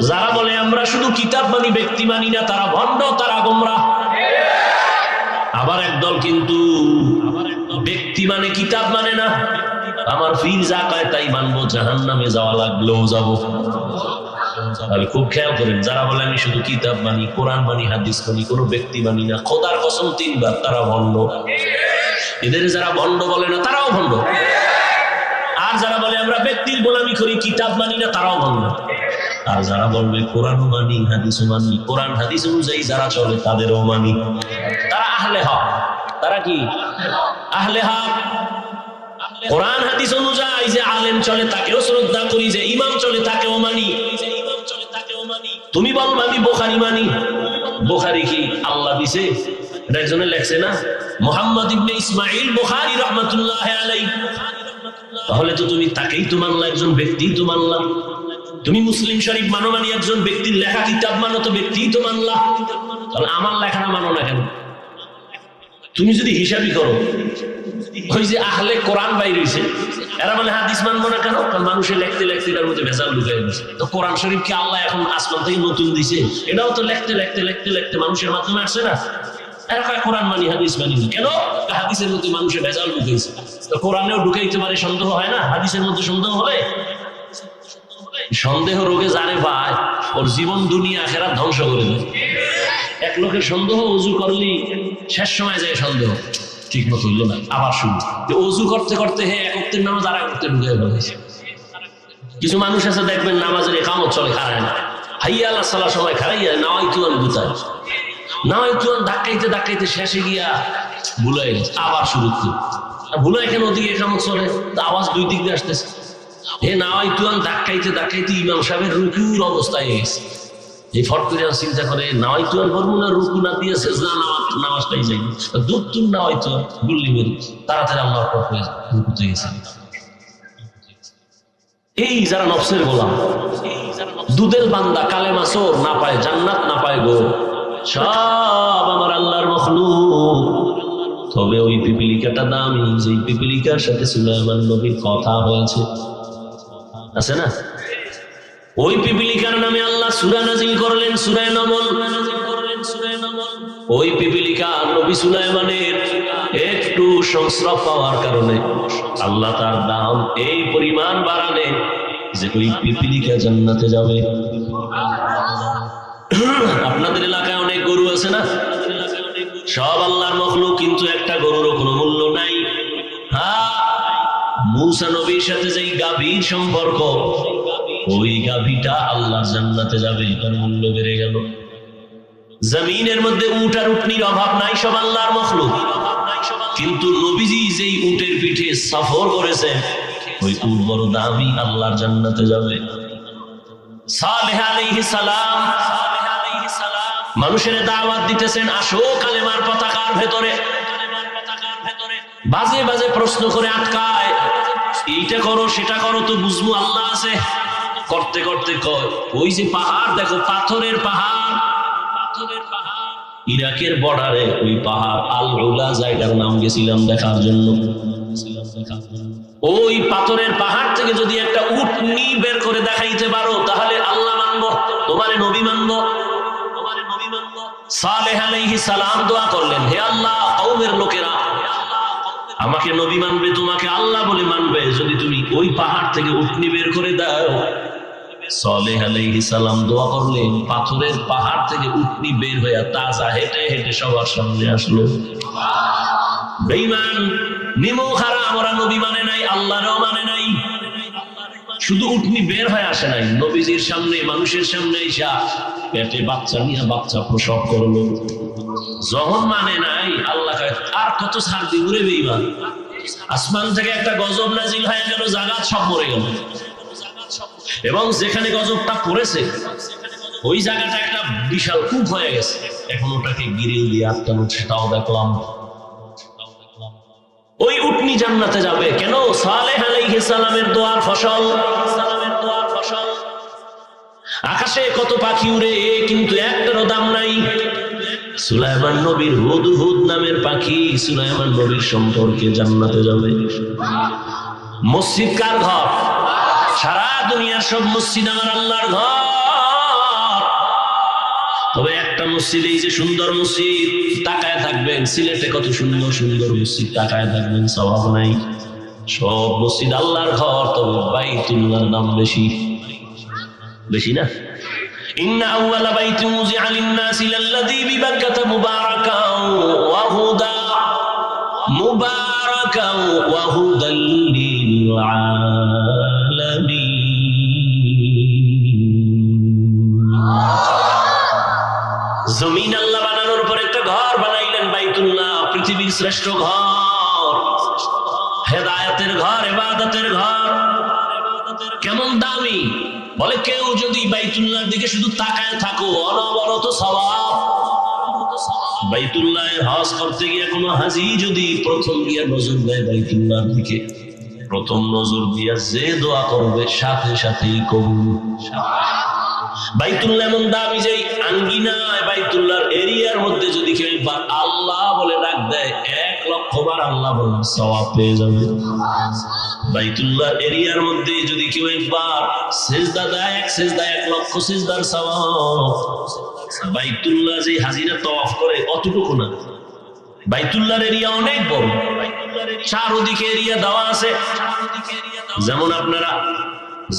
যারা বলে আমরা শুধু কিতাব মানি ব্যক্তি মানি না, তারা ভণ্ড, তারা গোমরাহ। আবার একদল কিন্তু ব্যক্তি মানে কিতাব মানে না, আমার ফির যা কয় তাই মানবো, জাহান্নামে যাওয়া লাগলেও যাবো। তাহলে খুব খেয়াল করেন, যারা বলে আমি শুধু কিতাব মানি, কোরআন মানি, হাদিস মানি, কোনো ব্যক্তি মানি না, খোদার কসম 3 বার, তারা ভণ্ড। এদের যারা ভণ্ড বলে না তারাও ভণ্ড। আর যারা বলে আমরা ব্যক্তির গোলামি করি, কিতাব মানি না, তারাও ভণ্ড। আর যারা বলবে কোরআন মানি, হাদিস মানি, কোরআন হাদিস অনুযায়ী যারা চলে তাদেরও মানি, তারা আহলে হক। তারা কি আহলে হক? কোরআন হাদিস অনুযায়ী যে আলেম চলে তাকেও শ্রদ্ধা করি, যে ইমাম চলে তাকেও মানি। তুমি বলবে আমি বুখারী মানি। বুখারী কি আল্লাহ দিছে? একজনে লেখছে না, মুহাম্মদ ইবনে ইসমাঈল বুখারী রাহমাতুল্লাহি আলাইহি। তাহলে তো তুমি তাকেই তো মানলা, একজন ব্যক্তিই তো মানলা। তুমি মুসলিম শরীফ মানো মানে একজন ব্যক্তির লেখা কিতাব মানো, তো ব্যক্তিই তো মানলা। তাহলে আমার লেখাটা মানো না কেন? তুমি যদি হিসাবই করো, ওই যে আহলে কোরআন বাইর হইছে, এরা মানে হাদিস মানবো না কেন? কারণ মানুষের লেখতে লেখতে তার মধ্যে ভেজাল ঢুকাই দিচ্ছে। তো কোরআন শরীফ কি আল্লাহ এখন আসমান থেকে নতুন দিছে? এটাও তো লেখতে লেখতে লেখতে লেখতে মানুষের মাধ্যমে আসছে না। এরা কয় কোরআন মানি, হাদিস মানি না কেন? হাদিসের মধ্যে মানুষের ভেজাল ঢুকাইছে। তো কোরআনেও ঢুকাইতে পারে, সন্দেহ হয় না? হাদিসের মধ্যে সন্দেহ হলে, সন্দেহ রোগে জানে পায়, ওর জীবন দুনিয়া আখিরাত ধ্বংস করে দেয়। এক লোকের সন্দেহ, ওযু করলি শেষ সময় যায় সন্দেহ, ঠিক মতো হইল না, আবার শুরু। ওযু করতে করতে এক ওয়াক্তের নামাজ আর এক ওয়াক্তে ঢুকে ফেলেছে। কিছু মানুষ আছে দেখবেন নামাজের ইকামত চলে, খারায় না, হাইয়া আলাহ সালাহ সময় খারাইয়া নাওয়াইতু আন গুতায়, নাওয়াইতু আন ধাক্কাইতে ধাক্কাইতে শেষে গিয়া ভুলে গেছে, আবার শুরু করে ভুলে। এখানে ওদিকে ইকামত চলে, তো আওয়াজ 2 দিক দিয়ে আসতেছে। হে নাওয়াইতু আন ধাক্কাইতে ধাক্কাইতে ইমাম সাহেবের রুকুর অবস্থায় গেছে। এই ফট করে চিন্তা করে নাওয়াইতু আন বলবো না, রুকু না দিয়ে সেজদা, নামাজটাই যাই দুধ নাওয়াইতু আন গুল্লি মেরে তাড়াতাড়ি আল্লাহর আকবার হয়ে রুকুতে গেছে। এই যারা নফসের গোলাম, দুধের বান্দা, কালেমা চোর, না পায় জান্নাত, না পায় গো, সব আমার আল্লাহর মখলুক। তবে ওই পিপিলিকাটা দামি, যে পিপিলিকার সাথে সুলাইমান নবীর কথা হয়েছে, আছে না? ওই পিপিলিকার নামে আল্লাহ সূরা নাজিল করলেন, সূরা নমল। ওই পিপিলিকা নবী সুলাইমানের একটু সংস্রব পাওয়ার কারণে আল্লাহ তার দাম এই পরিমাণ বাড়ালেন যে ওই পিপিলিকা জান্নাতে যাবে। আপনাদের এলাকায় অনেক গরু আছে না? সব আল্লাহর মখলুক, কিন্তু একটা গরুরও কোনো মূল্য নাই। হ্যাঁ, মূসা নবীর সাথে যেই গাভীর সম্পর্ক, ওই গাভীটা আল্লাহর জান্নাতে যাবে, এটার মূল্য বেড়ে গেল। জমিনের মধ্যে উট আর উটনির অভাব নাই, সব আল্লাহর মখলুক, কিন্তু নবীজি যেই উটের পিঠে সফর করেছেন, ওই উট বড় দামি, আল্লাহর জান্নাতে যাবে। সালেহ আলাইহিস সালাম মানুষের দাওয়াত দিতেছেন, আসো কালেমার পতাকার ভেতরে। বাজে বাজে প্রশ্ন করে আটকায়, এইটা করো সেটা করো, তো বুঝবো আল্লাহ আছে। করতে করতে কয়, ওই যে পাহাড় দেখো, পাথরের পাহাড়, ইরাকের বর্ডারে ওই পাহাড় আল উলা, জায়গার নাম গেছিলাম দেখার জন্য। ওই পাথরের পাহাড় থেকে যদি একটা উটনি বের করে দেখাইতে পারো, তাহলে আল্লাহ মানবো, তোমারে নবী মানবো। সালেহ আলাইহিস সালাম দোয়া করলেন, হে আল্লাহ, কওমের লোকেরা আমাকে নবী মানবে, তোমাকে আল্লাহ বলে মানবে, যদি তুমি ওই পাহাড় থেকে উটনি বের করে দাও। সালেহ আলাইহিস সালাম দোয়া করলেন, পাথরের পাহাড় থেকে উটনি বের হয়ে তাজা হেঁটে হেঁটে সবার সামনে আসলো। বেঈমান নিমো খারাপ, ওরা নবী মানে নাই, আল্লাহরও মানে নাই। শুধু উটনি বের হয়ে আসে নাই, নবীজির সামনে, মানুষের সামনে এসে পেটে বাচ্চা নিয়ে বাচ্চা প্রসব করলো। যখন মানে নাই, আল্লাহ আর কত ছাড় দিব রে বেঈমান। আসমান থেকে একটা গজব নাজিল হয়ে গেল, জাগাত সব মরে গেল। এবং যেখানে গজবটা পড়েছে ওই জায়গাটা একটা বিশাল কূপ হয়ে গেছে, এখন ওটাকে গিরিল দিয়ে আটকানো, সেটাও দেখলাম। ওই উটনি জান্নাতে যাবে কেন? সালেহ আলাইহিস সালামের দোয়ার ফসল। আকাশে কত পাখি উড়ে, কিন্তু একটারও দাম নাই। সুলাইমান নবীর হুদহুদ নামের পাখি সুলাইমান নবীর সম্পর্কে জান্নাতে যাবে। মসজিদ কার ঘর? সারা দুনিয়ার সব মসজিদ আমার আল্লাহর ঘর। মসজিদ, এই যে সুন্দর মসজিদ, তাকায় থাকবেন সিলেটে কত সুন্দর সুন্দর মসজিদ, তাকায় থাকবেন, সওয়াব নাই। সব মসজিদ আল্লাহর ঘর, তবে বাইতুল্লাহর দাম বেশি, বেশি না? ইন্না আউওয়ালা বাইতিন উযিআ লিন-নাসি লাল্লাযী বিবাক্কাতা মুবারাকান ওয়া হুদা মুবারাকান ওয়া হুদাল লিল আলামিন। জমিন আল্লাহ বানানোর পর একটা ঘর বানাইলেন বাইতুল্লাহ, পৃথিবীর শ্রেষ্ঠ ঘর, হেদায়েতের ঘর, ইবাদতের ঘর। কেমন দামি! বলে কেউ যদি বাইতুল্লাহর দিকে শুধু তাকায় থাকো, অনবরত সওয়াব। বাইতুল্লাহ হজ করতে গিয়ে কোনো হাজি যদি প্রথম গিয়ে নজর দেয় বাইতুল্লাহর দিকে, প্রথম নজর দিয়া যে দোয়া করবে সাথে সাথেই কবুল। বাইতুল্লাহ এমন দামি যে আঙ্গিনায় বাইতুল্লাহর এরিয়ার মধ্যে যদি কেউ একবার আল্লাহ বলে ডাক দেয়, 1,00,000 বার আল্লাহ বলে সওয়াব পেয়ে যাবে। বাইতুল্লাহ এরিয়ার মধ্যে যদি কেউ একবার সিজদা দেয়, এক সিজদায় 1,00,000 সিজদার সওয়াব। বাইতুল্লাহ যে হাজিরা তওয়াফ করে অতটুকু না, বাইতুল্লাহর এরিয়া অনেক বড়, চারদিকে এরিয়া দেওয়া আছে। যেমন আপনারা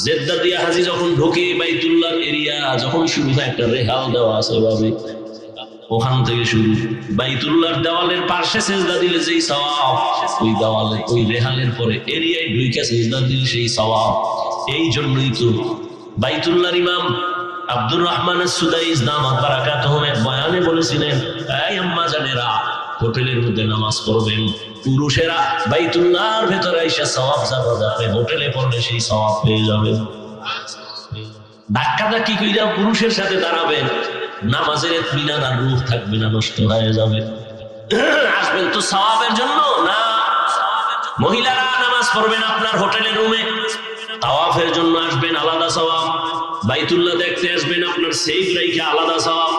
জেদ্দা দিয়া হাজি যখন ঢোকে বাইতুল্লাহর এরিয়া যখন শুরু হয়, একটা রেহাল দেওয়া আছে ভাবে, ওখান থেকে শুরু। বাইতুল্লাহর দেওয়ালের পাশে সিজদা দিলে যেই সওয়াব, ওই দেওয়ালে ওই রেহালের পরে এরিয়ায় ঢুকে সিজদা দিলে সেই সওয়াব। এই জন্যই তো বাইতুল্লাহর ইমাম আব্দুর রহমান আস-সুদাইস দামাত বারাকাতুহুম এক বয়ানে বলেছিলেন, এই আম্মা জানেরা, হোটেলের মধ্যে নামাজ পড়বেন পুরুষেরা, বাইতুল্লাহর ভেতরে এসে সওয়াব যাবে, হোটেলে পড়লে সেই সওয়াব পেয়ে যাবে। ধাক্কাধাক্কি কইরা পুরুষের সাথে দাঁড়াবেন, নামাজের ইতমিনান আর রূহ থাকবে না, নষ্ট হয়ে যাবে। আসবেন তো সওয়াবের জন্য না। মহিলারা নামাজ পড়বেন আপনার হোটেলের রুমে, তাওয়াফের জন্য আসবেন, আলাদা সওয়াব। বাইতুল্লাহ দেখতে আসবেন, আপনার সেফ রাইখা আলাদা সওয়াব।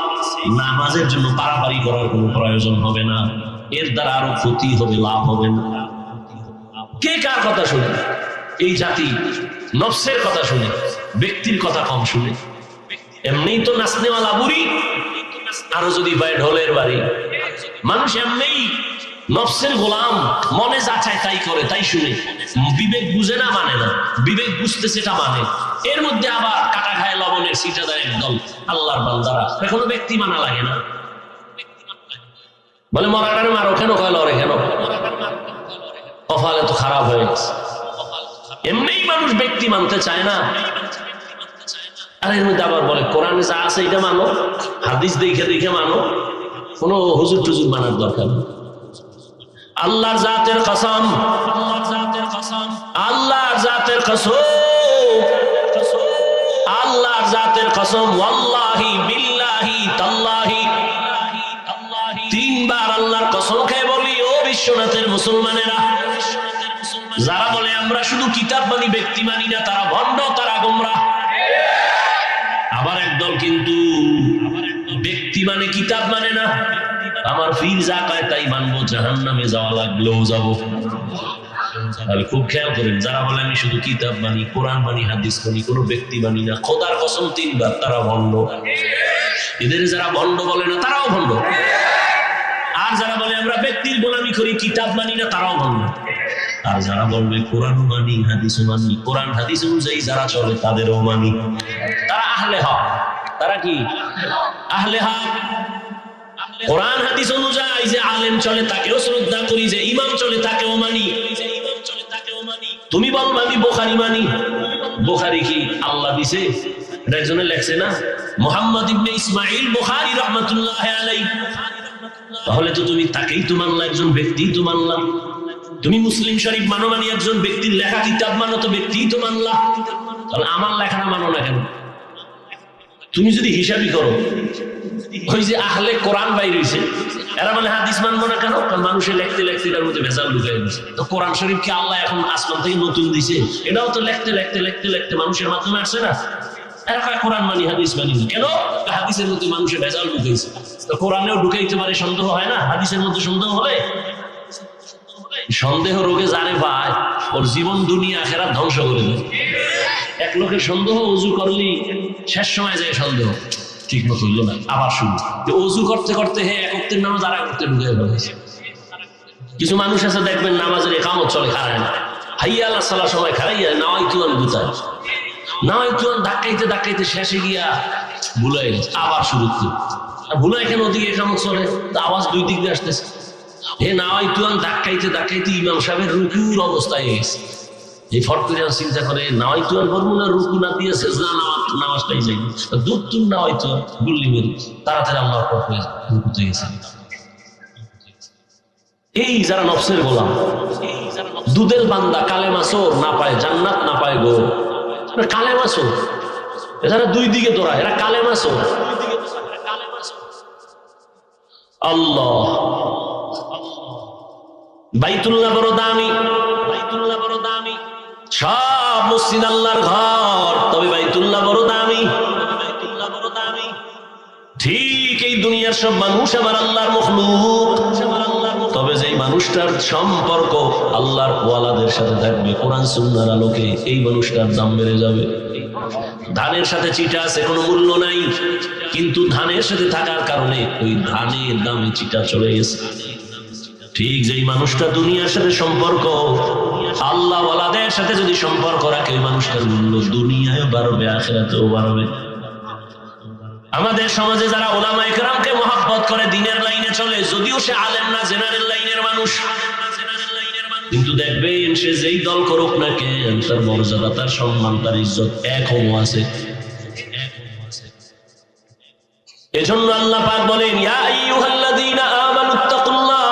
নামাজের জন্য পারাপারি করার কোনো প্রয়োজন হবে না, এর দ্বারা আরো ক্ষতি হবে, লাভ হবে না। কে কার কথা শুনে? এই জাতি নফসের কথা শুনে, ব্যক্তির কথা কম শুনে। এমনিই তো নাচনেওয়ালা বুড়ি, আরো যদি পায় ঢোলের বাড়ি। মানুষ এমনিই নফসের গোলাম, মনে যা চায় তাই করে, তাই শুনে। বিবেক বুঝে না, মানে না। বিবেক বুঝতে সেটা মানে। এর মধ্যে আবার কাটা খায় লবণের সিটা দেয় একদল আল্লাহর বান্দারা, এখনো ব্যক্তি মানা লাগে না। বলে মরাটারে মারো কেন, কয় লড়ে কেন, কপালে তো খারাপ হয়ে গেছে। এমনিই মানুষ ব্যক্তি মানতে চায় না। আর এর মধ্যে আবার বলে কোরআনে যা আছে এটা মানো, হাদিস দেখে দেখে মানো, কোনো হুজুর টুজুর মানার দরকার নেই। আল্লাহর জাতের কসম, আল্লাহর জাতের কসম, আল্লাহর জাতের কসম, ওয়াল্লাহি বিল্লাহি তাল্লাহি, 3 বার আল্লাহর কসম খেয়ে বলি, ও বিশ্বনাথের মুসলমানেরা, যারা বলে আমরা শুধু কিতাব মানি ব্যক্তি মানি না, তারা ভণ্ড, তারা গোমরাহ। আবার একদল কিন্তু ব্যক্তি মানে কিতাব মানে না, আমার পীর যা কয় তাই মানবো, জাহান্নামে যাওয়া লাগলেও যাবো। তাহলে খুব খেয়াল করেন, যারা বলে আমি শুধু কিতাব মানি, কোরআন মানি, হাদিস মানি, কোনো ব্যক্তি মানি না, খোদার কসম 3 বার, তারা ভণ্ড। এদের যারা ভণ্ড বলে না, তারাও ভণ্ড। আর যারা বলে আমরা ব্যক্তির গোলামি করি, কিতাব মানি না, তারাও ভণ্ড। আর যারা বলবে কোরআন মানি, হাদিস মানি, কোরআন হাদিস অনুযায়ী যারা চলে তাদেরও মানি, তারা আহলে হক। তারা কি আহলে হক? কোরআন হাদিস অনুযায়ী যে আলেম চলে তাকেও শ্রদ্ধা করি, যে ইমাম চলে তাকেও মানি। তুমি বল আমি বুখারী মানি, বুখারী কি আল্লাহ দিছে? এটা একজনে লেখছে না, মুহাম্মদ ইবনে ইসমাঈল বুখারী রাহমাতুল্লাহি আলাইহি। তাহলে তো তুমি তাকেই তো মানলা, একজন ব্যক্তি তো মানলা। তুমি মুসলিম শরীফ মানো মানে একজন ব্যক্তির লেখা কিতাব মানো, তো ব্যক্তিই তো মানলা। তাহলে আমার লেখাটা মানো না কেন? তুমি যদি হিসাবই করো, ওই যে আহলে কোরআন বাইর হইছে, এরা বলে হাদিস মানবো না কেন? কারণ মানুষের লিখতে লিখতে এটার মধ্যে ভেজাল ঢুকাই দিচ্ছে। তো কোরআন শরীফ কি আল্লাহ এখন আসমান থেকে নতুন দিছে? এটাও তো লিখতে লিখতে লিখতে লিখতে মানুষের মাধ্যমে আসছে না। এরা কয় কোরআন মানি, হাদিস মানি না কেন? হাদিসের মধ্যে মানুষের ভেজাল ঢুকাইছে। তো কোরআনেও ঢুকাইতে পারে, সন্দেহ হয় না? হাদিসের মধ্যে সন্দেহ হলে, সন্দেহ রোগে জানে পায়, ওর জীবন দুনিয়া আখিরাত ধ্বংস করে দেয়। এক লোকের সন্দেহ, উজু করলি শেষ সময় যায় সন্দেহ, ঠিক মতো হইল না, আবার শুরু। অজু করতে করতে হে এক ওয়াক্তের নামাজ আর এক ওয়াক্তে ঢুকে ফেলেছে। কিছু মানুষ আছে দেখবেন নামাজের একামত চলে খারায় না, হাইয়া আল্লাহ সাল্লাহ সময় খারাইয়া নাওয়াইতুয়ান গুতায়, নাওয়াইতুয়ান ধাক্কাইতে ধাক্কাইতে শেষে গিয়া ভুলাই গেছে, আবার শুরু করে ভুলাই কেন ওদিকে একামত চলে, আওয়াজ দুই দিক দিয়ে আসতেছে। হে নাওয়াইতুয়ান ধাক্কাইতে ধাক্কাইতে ইমাম সাহেবের রুকুর অবস্থায় গেছে। এই ফট করে চিন্তা করে নাওয়াইতুয়ান করবো না, রুকু না দিয়ে সেজদা নামাজটাই যাই, দুধ তুল নাওয়াইতুয়ান গুল্লি মেরি তাড়াতাড়ি আল্লাহর পর হয়ে রুকুতে গেছে। এই যারা নফসের গোলাম, দুধের বান্দা, কালেমা চোর, না পায় জান্নাত, না পায় গো। কালেমা চোর, এরা দুই দিকে দৌড়ায়, এরা কালেমা চোর। আল্লাহ, বাইতুল্লাহ বড় দামি, বাইতুল্লাহ বড় দামি। সব মসজিদ আল্লাহর ঘর, তবে বাইতুল্লাহ বড় দামি, বাইতুল্লাহ বড় দামি। ঠিক এই দুনিয়ার সব মানুষ আমার আল্লাহর মখলুক, তবে যেই মানুষটার সম্পর্ক আল্লাহর ওয়ালাদের সাথে থাকবে কোরআন সুন্নাহর আলোকে, এই মানুষটার দাম বেড়ে যাবে। ধানের সাথে চিটা আছে, কোনো মূল্য নাই, কিন্তু ধানের সাথে থাকার কারণে ওই ধানের দামে চিটা চলে গেছে। ঠিক যেই মানুষটা দুনিয়ার সাথে সম্পর্ক, আল্লাহ ওয়ালাদের সাথে যদি সম্পর্ক রাখে, ওই মানুষটার মূল্য দুনিয়ায় বাড়বে, আখিরাতেও বাড়বে। আমাদের সমাজে যারা উলামায়ে কেরামকে মহব্বত করে, দিনের লাইনে চলে, যদিও সে আলেম না, জেনারেল লাইনের মানুষ, কিন্তু দেখবেন সে যেই দল করুক না কেন, তার মর্যাদা, তার সম্মান, তার ইজ্জত এখনো আছে। এজন্য আল্লাহ পাক বলেন, ইয়া আইয়ুহাল্লাযীনা আমানুত্তাকুল্লাহ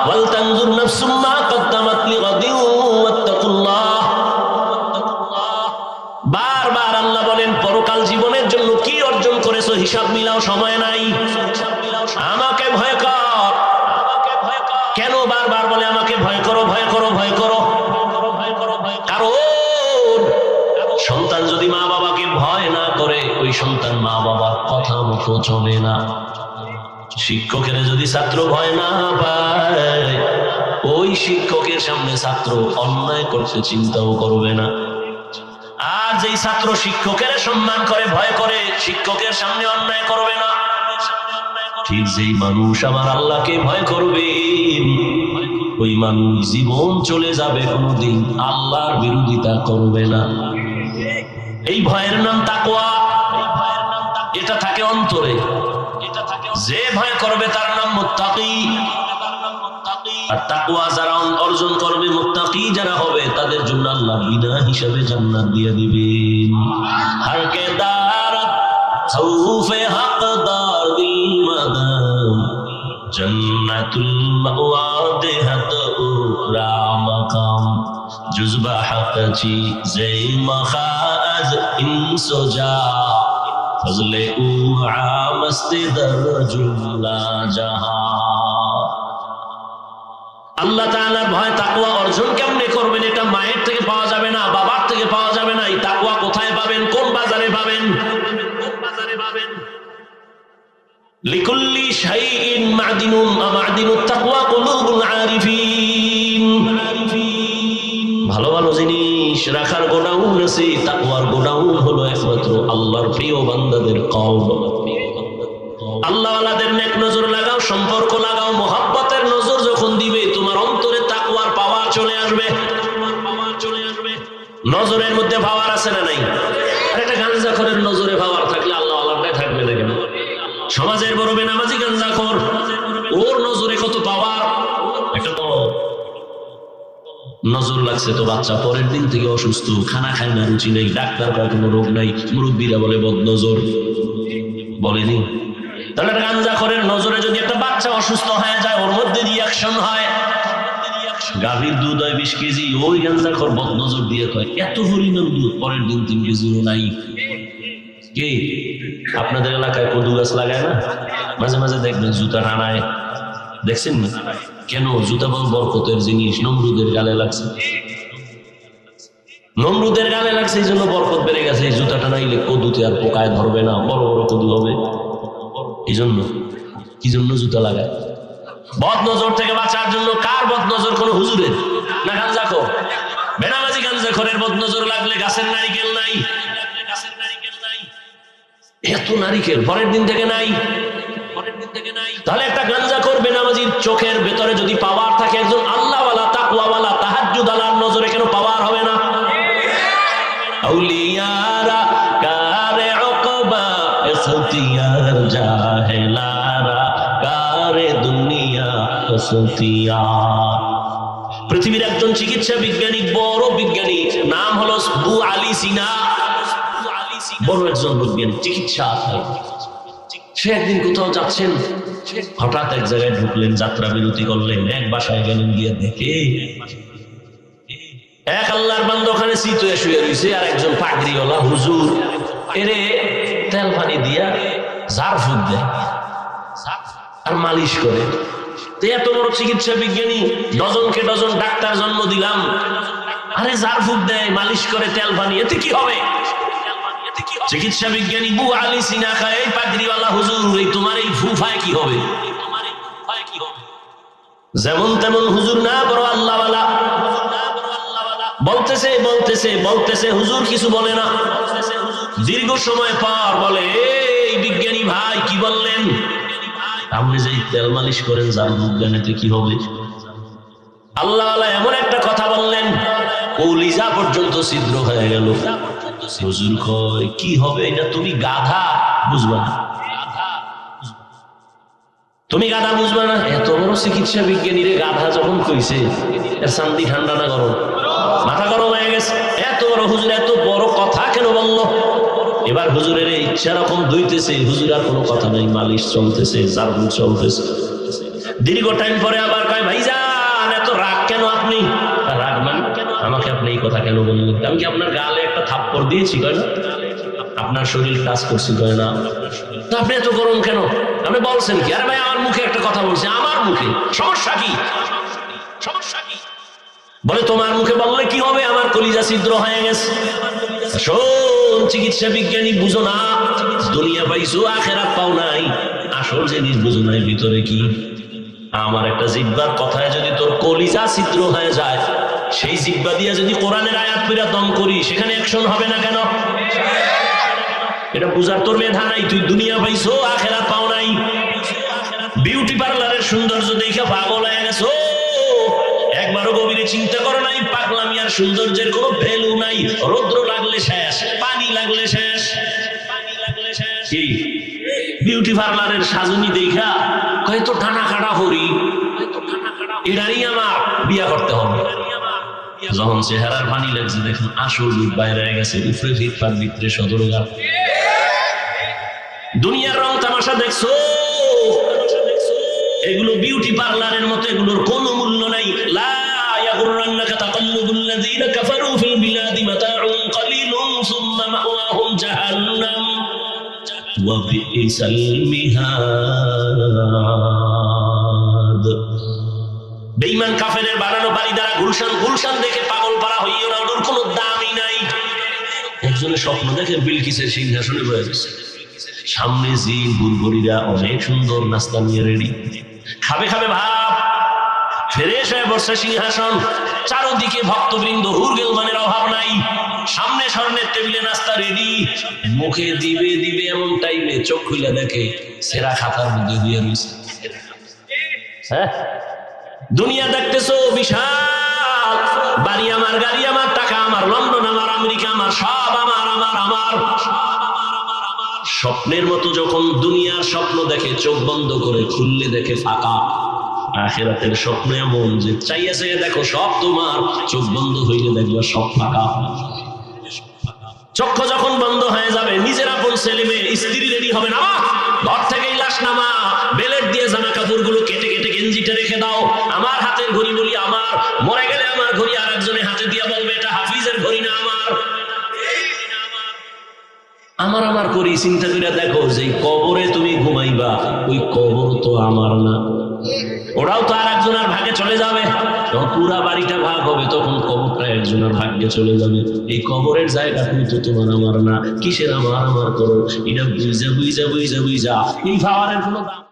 ওয়াল তানজুর নাফসুম মা কদ্দামাত লিগাদিন ওয়াত্তাকুল্লাহ। বারবার আল্লাহ বলেন, পরকাল জীবনের জন্য কি অর্জন করেছো হিসাব মিলাও, সময় নাই, আমাকে ভয় কর। কেন বারবার বলে আমাকে ভয় করো, ভয় করো, ভয় করো? কারণ সন্তান যদি মা বাবাকে ভয় না করে, ওই সন্তান মা বাবার কথা মতো চলে না। শিক্ষকের যদি ছাত্র ভয় না পায়, ওই শিক্ষকের সামনে ছাত্র অন্যায় করতে চিন্তাও করবে না। আর যেই ছাত্র শিক্ষকের সম্মান করে, ভয় করে, শিক্ষকের সামনে অন্যায় করবে না। ঠিক যেই মানুষ আমার আল্লাহকে ভয় করবে, ওই মানুষ জীবন চলে যাবে, কোনোদিন আল্লাহর বিরোধিতা করবে না। এই ভয়ের নাম তাকওয়া, এটা থাকে অন্তরে। যে ভয় করবে তার নাম মুত্তাকি। আর তাকওয়া যারা অর্জন করবে, মুত্তাকি যারা হবে, তাদের জন্য আল্লাহ বিনা হিসাবে জান্নাত দিয়ে দিবেন। হর কে দারাত খাউফে হকদার দিল মাদাম, জান্নাতুল মাওয়া দেহাত উরা মাকাম, জুজবা হকচি জেই মখাজ ইনসোজা, ফজলে উআ মস্তি দরজুল্লা জাহা। আল্লাহ তাআলার ভয় তাকওয়া অর্জন কেমনে করবেন? এটা মায়ের থেকে পাওয়া যাবে না, বাবার থেকে পাওয়া যাবে না। এই তাকওয়া কোথায় পাবেন? কোন বাজারে পাবেন? কোন বাজারে পাবেন? লিকুল্লি শাইইন মাদিনুন, মাদিনুত তাকওয়া কুলুবুল আরিফিন। ভালো ভালো জিনিস রাখার গোডাউন আছে, তাকওয়ার গোডাউন হলো একমাত্র আল্লাহর প্রিয় বান্দাদের কলব। আল্লাহ ওয়ালাদের নেক নজর লাগাও, সম্পর্ক লাগাও, মোহাব্বতের নজর যখন দিবে, তোমার অন্তরে তাকওয়ার পাওয়ার চলে আসবে। নজরের মধ্যে পাওয়ার আছে না নাই? আর একটা গাঞ্জাখোরের নজরে পাওয়ার থাকলে আল্লাহ ওয়ালাটাই থাকবে না কেন? সমাজের বড় বেনামাজি গাঞ্জাখোর, ওর নজরে কত পাওয়ার! একটা তো নজর লাগছে তো বাচ্চা পরের দিন থেকে অসুস্থ, খানা খায় না, রুচি নেই, ডাক্তার কয় কোনো রোগ নাই, মুরব্বীরা বলে বদনজর, বলেনি? তাহলে গাঞ্জাখোরের নজরে যদি একটা বাচ্চা অসুস্থ হয়ে যায়, ওর মধ্যে রিয়াকশন হয়, গাভীর দুধ হয় 20 কেজি, ওই গাঞ্জাখোর বদনজর দিয়ে কয় এত পরিমাণ দুধ, পরের দিন 3 কেজিও নাই। কে আপনাদের এলাকায় কদু গাছ লাগায় না? মাঝে মাঝে দেখবেন জুতা টানায়, দেখছেন না? কেন? জুতা বল বরকতের জিনিস, নমরুদের গালে লাগছে, নমরুদের গালে লাগছে, এই জন্য বরকত বেড়ে গেছে। এই জুতা টানাইলে কদুতে আর পোকায় ধরবে না, বড় বড় কদু হবে। এই জন্য কি জন্য জুতা লাগায়? বদনজর থেকে বাঁচার জন্য। কার বদনজর? কোন হুজুরের না গাঞ্জাখোর? বেনামাজি গাঞ্জাখোরের বদনজর লাগলে গাছের নারিকেল নাই, এত নারিকেল পরের দিন থেকে নাই। তাহলে একটা গাঞ্জা করবে নামাজির চোখের ভেতরে যদি পাওয়ার থাকে, একজন আল্লাহওয়ালা তাকওয়াওয়ালা তাহাজ্জুদ আলার নজরে কেন পাওয়ার হবে না? আউলিয়ারা কারে উকবা ইখতিয়ার, জাহেলারা কারে দুনিয়া ইখতিয়ার। পৃথিবীর একজন চিকিৎসা বিজ্ঞানী, বড় বিজ্ঞানী, নাম হলো আবু আলী সিনা, বড় একজন বিজ্ঞানী, চিকিৎসা। সে একদিন কোথাও যাচ্ছেন, হঠাৎ এক জায়গায় ঢুকলেন, যাত্রা বিরতি করলেন, এক বাসায় গেলেন, গিয়ে দেখে এক আল্লাহর বান্দা ওখানে শীত হয়ে শুয়ে রয়েছে, আর একজন পাগড়িওয়ালা হুজুর এরে তেল পানি দিয়া ঝাড় ফুঁক দেয় আর মালিশ করে। এত বড় চিকিৎসা বিজ্ঞানী, ডজনকে ডজন ডাক্তার জন্ম দিলাম, আরে ঝাড় ফুঁক দেয়, মালিশ করে, তেল পানি, এতে কি হবে? চিকিৎসা বিজ্ঞানী আবু আলী সিনা খায়, এই পাগড়িওয়ালা হুজুর, এই তোমার এই ফুফায় কি হবে? যেমন তেমন হুজুর না, বড় আল্লাহওয়ালা। বলতেছে বলতেছে বলতেছে, হুজুর কিছু বলে না। দীর্ঘ সময় পর বলে, এই বিজ্ঞানী ভাই কি বললেন? আপনি যে তেল মালিশ করেন যার বিজ্ঞানীতে কি হবে? আল্লাহওয়ালা এমন একটা কথা বললেন, কলিজা পর্যন্ত ছিদ্র হয়ে গেল। হুজুর কয়, কি হবে এটা? তুমি গাধা, বুঝবা না, তুমি গাধা বুঝবা না। এত বড় চিকিৎসা বিজ্ঞানী রে গাধা যখন কইছে, এর শান্তি ঠান্ডা না গরম? মাথা গরম হয়ে গেছে। এত বড় হুজুর এত বড় কথা কেন বললো? এবার হুজুরের ইচ্ছা রকম ধুইতেছে, হুজুর আর কোনো কথা নেই, মালিশ চলতেছে, জারবু চলতেছে। দীর্ঘ টাইম পরে আবার কয়, ভাইজান এত রাগ কেন আপনি? রাগ মানে আমাকে আপনি এই কথা কেন বললেন? আমি কি আপনার গালে একটা থাপ্পড় দিয়েছি? কয় না। আপনার শরীর টাচ করছি? কয় না। তো আপনি এত গরম কেন? আপনি বলছেন কি? আরে ভাই আমার মুখে একটা কথা বলছি, আমার মুখে, সমস্যা কি? সমস্যা কি? বলে তোমার মুখে বললে কি হবে? আমার কলিজা ছিদ্র হয়ে গেছে। শোন চিকিৎসা বিজ্ঞানী, বুঝো না, দুনিয়া পাইছো আখেরাত পাও নাই। আসল জিনিস বুঝো নাই ভিতরে কি। আমার একটা জিহ্বার কথায় যদি তোর কলিজা ছিদ্র হয়ে যায়, সেই জিহ্বা দিয়ে যদি কোরআনের আয়াত পড়া দম করি, সেখানে অ্যাকশন হবে না কেন? এটা বুঝার তোর মেধা নাই। তুই দুনিয়া পাইছো আখেরাত পাও নাই। বিউটি পার্লারের সৌন্দর্য দেখে পাগল হয়ে গেছো, একবারও গভীরে চিন্তা করো নাই পাগলামি আর সৌন্দর্যের কোনো ভ্যালু নাই। রৌদ্র লাগলে শেষ, পানি লাগলে শেষ, কি বিউটি পার্লারের সাজনি দেখা হয়তো টানা কাটা হরি, এটারই আমার বিয়া করতে হবে। যখন চেহারার পানি লাগছে, দেখুন আসল রূপ বাইরে গেছে, উপরে ফিটফাট, ভিতরে সদরঘাট। দুনিয়ার রং তামাশা দেখছো, এগুলো বিউটি পার্লারের মতো, এগুলোর কোনো মূল্য নাই। লা ইয়াগুররান্নাকা তাকাল্লুবুল্লাযীনা কাফারু ফিল বিলাদি মাতাউন কালিলুন সুম্মা মাওয়াহুম জাহান্নাম ওয়া বিইসাল মিহাদ। বেঈমান কাফেরের বানানো বাড়ি দ্বারা গুলশান, গুলশান দেখে পাগল পারা হইও না, ওর কোনো দামই নাই। একজনের স্বপ্ন দেখে বিলকিসের সিংহাসনে বসে গেছে, সামনে জিন বুলবুলিরা অনেক সুন্দর নাস্তা নিয়ে রেডি, খাবে খাবে ভাব, ফ্রেশ হয়ে বসে সিংহাসন, চারদিকে ভক্তবৃন্দ, হুরগেলমানের অভাব নাই, সামনে স্বর্ণের টেবিলে নাস্তা রেডি, মুখে দিবে দিবে এমন টাইমে চোখ খুলে দেখে সেরা খাতার মধ্যে দিয়ে রয়েছে। হ্যাঁ, দুনিয়া দেখতেছো বিশাল, বাড়ি আমার, গাড়ি আমার, টাকা আমার, লন্ডন আমার, আমেরিকা আমার, সব আমার আমার আমার। স্বপ্নের মতো যখন দুনিয়ার স্বপ্ন দেখে, চোখ বন্ধ করে, খুললে দেখে ফাঁকা। আখিরাতের স্বপ্ন এমন যে চাইয়া চাইয়া দেখো সব তোমার, চোখ বন্ধ হইলে দেখবা সব ফাঁকা। চক্ষু যখন বন্ধ হয়ে যাবে, নিজের আপন ছেলে মেয়ে স্ত্রী রেডি হবে না, ঘর থেকেই লাশ নামা, বেলেট দিয়ে জামা কাপড় গুলো কেটে কেটে গেঞ্জিটা রেখে দাও, আমার হাতের ঘড়ি বলি আমার, মরে গেলে আমার ঘড়ি আর একজনের হাতে দিয়ে বলবে এটা হাফিজের ঘড়ি না আমার। আমার আমার করি চিন্তা করে দেখো, যে কবরে তুমি ঘুমাইবা, ওই কবর তো আমার না, ওরাও তো আর একজনের ভাগে চলে যাবে। যখন পুরা বাড়িটা ভাগ হবে, তখন কবরটা একজনের ভাগ্যে চলে যাবে। এই কবরের জায়গাটুকু তো তোমার আমার না, কিসের আমার আমার করো? এটা বুঝা বুঝা বুঝা বুঝা এই ভাবারের কোনো দাম